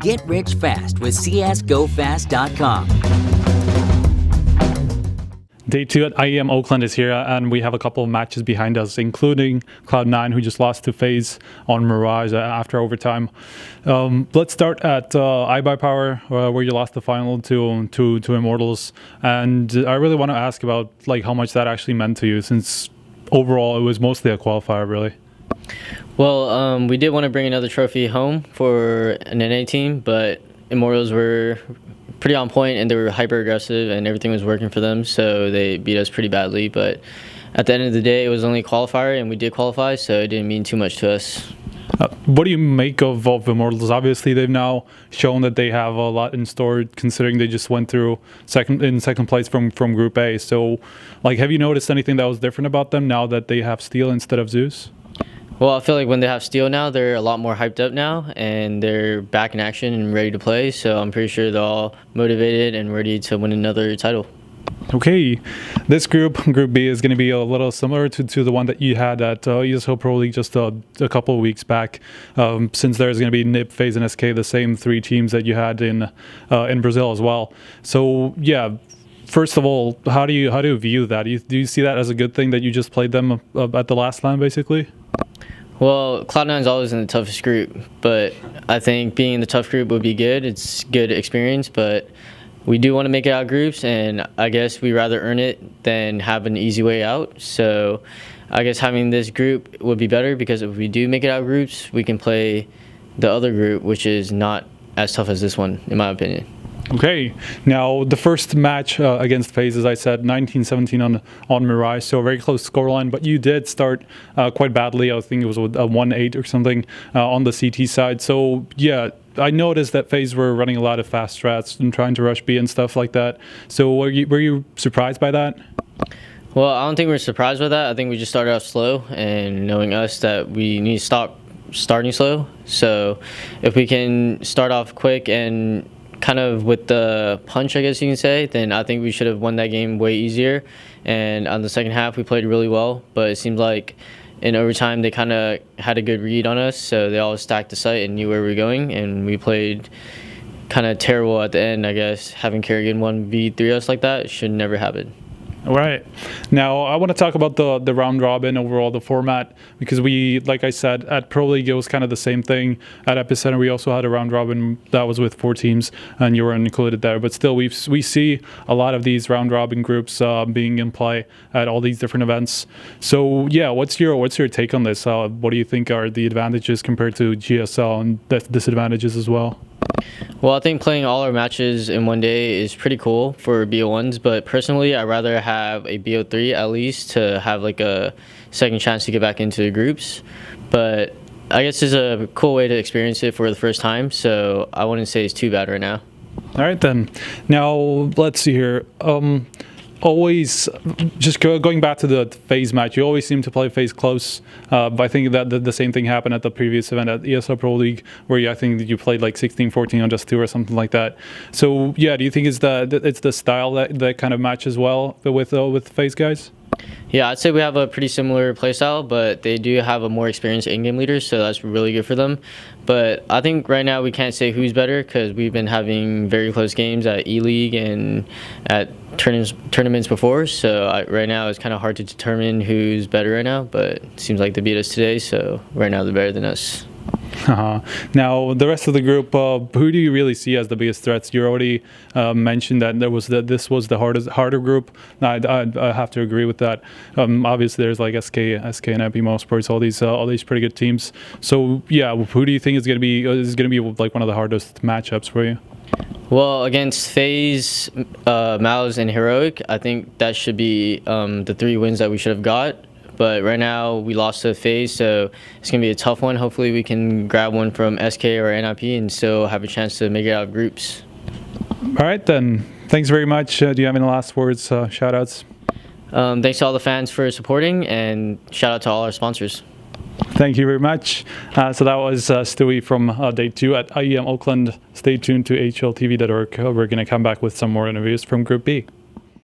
Get rich fast with csgofast.com. Day 2 at IEM Oakland is here, and we have a couple of matches behind us, including Cloud9, who just lost to FaZe on Mirage after overtime. Let's start at iBuyPower, where you lost the final to Immortals. And I really want to ask about how much that actually meant to you, since overall it was mostly a qualifier, really. Well, we did want to bring another trophy home for an NA team, but Immortals were pretty on point and they were hyper aggressive and everything was working for them, so they beat us pretty badly. But at the end of the day, it was only a qualifier and we did qualify, so it didn't mean too much to us. What do you make of Immortals? Obviously, they've now shown that they have a lot in store, considering they just went through second place from Group A. So, have you noticed anything that was different about them now that they have Steel instead of Zeus? Well, I feel like when they have Steel now, they're a lot more hyped up now, and they're back in action and ready to play. So I'm pretty sure they're all motivated and ready to win another title. Okay, this Group B, is going to be a little similar to the one that you had at ESL Pro League just a couple of weeks back, since there's going to be NiP, FaZe, and SK, the same three teams that you had in Brazil as well. So yeah. First of all, how do you view that? Do you see that as a good thing that you just played them at the last LAN, basically? Well, Cloud9 is always in the toughest group, but I think being in the tough group would be good. It's good experience, but we do want to make it out groups, and I guess we rather earn it than have an easy way out. So I guess having this group would be better, because if we do make it out groups, we can play the other group, which is not as tough as this one, in my opinion. Okay, now the first match against FaZe, as I said, 19-17 on Mirage, so a very close scoreline, but you did start quite badly. I think it was a 1-8 or something on the CT side. So yeah, I noticed that FaZe were running a lot of fast strats and trying to rush B and stuff like that. So were you surprised by that? Well, I don't think we're surprised by that. I think we just started off slow, and knowing us that we need to stop starting slow. So if we can start off quick and kind of with the punch, I guess you can say, then I think we should have won that game way easier. And on the second half, we played really well, but it seemed like in overtime they kind of had a good read on us, so they all stacked the site and knew where we were going, and we played kind of terrible at the end. I guess having Kerrigan 1v3 us like that should never happen. All right. Now, I want to talk about the round robin overall, the format, because we, like I said, at Pro League, it was kind of the same thing. At Epicenter, we also had a round robin that was with 4 teams, and you weren't included there. But still, we see a lot of these round robin groups being in play at all these different events. So, yeah, what's your take on this? What do you think are the advantages compared to GSL, and the disadvantages as well? Well, I think playing all our matches in one day is pretty cool for BO1s, but personally, I'd rather have a BO3 at least to have a second chance to get back into the groups. But I guess it's a cool way to experience it for the first time, so I wouldn't say it's too bad right now. All right, then. Now, let's see here. Always, just going back to the FaZe match, you always seem to play FaZe close. But I think that the same thing happened at the previous event at ESL Pro League, where I think that you played 16-14 on just 2 or something like that. So yeah, do you think it's the style that kind of matches well with FaZe guys? Yeah, I'd say we have a pretty similar playstyle, but they do have a more experienced in-game leader, so that's really good for them. But I think right now we can't say who's better, because we've been having very close games at E-League and at tournaments before, so right now it's kind of hard to determine who's better right now, but it seems like they beat us today, so right now they're better than us. Now, the rest of the group, who do you really see as the biggest threats? You already mentioned that this was the harder group. I have to agree with that. Obviously, there's SK and Epimo Sports, all these pretty good teams. So yeah, who do you think is going to be one of the hardest matchups for you? Well, against FaZe, Mouse, and Heroic, I think that should be the 3 wins that we should have got. But right now, we lost to FaZe, so it's going to be a tough one. Hopefully, we can grab one from SK or NIP and still have a chance to make it out of groups. All right, then. Thanks very much. Do you have any last words, shout-outs? Thanks to all the fans for supporting, and shout-out to all our sponsors. Thank you very much. So that was Stewie from Day 2 at IEM Oakland. Stay tuned to hltv.org. We're going to come back with some more interviews from Group B.